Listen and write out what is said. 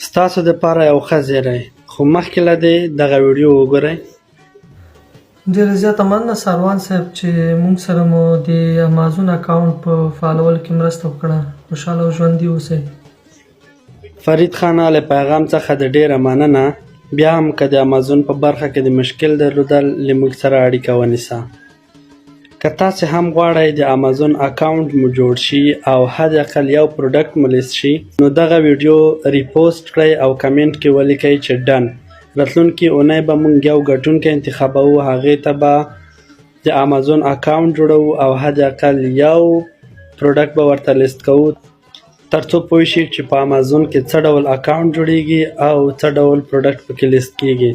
ستاسو دپاره یو ښه زیری خو مخکې له دې دغه ویډیو وګورئ. ډېره زیاته مننه ساروان صاحب چې موږ سره مو د امازون اکاونټ په فالولو کې مرسته وکړه. خوشحاله او ژوندي اوسئ. فرید خانه له پیغام څخه د ډېره مننه. بیا هم که د امازون په برخه کې د مشکل درلودل له موږ سره اړیکه ونیسه. که تاسې هم غواړئ د امازون اکاونټ مو جوړ شي او حد اقل یو پروډکټ مو لیست شي نو دغه ویډیو ریپوسټ کړئ او کمنټ کې ولیکئ چې ډن. راتلونکې اونۍ به موږ یو ګټونکی انتخابوو، هغې ته به د امازون اکاونټ جوړوو او حد اقل یو پروډکټ به ورته لیست کوو ترڅو پوه شي چې په امازون کې څه ډول اکاونټ جوړیږي او څه ډول پروډکټ پکې لیست کیږي.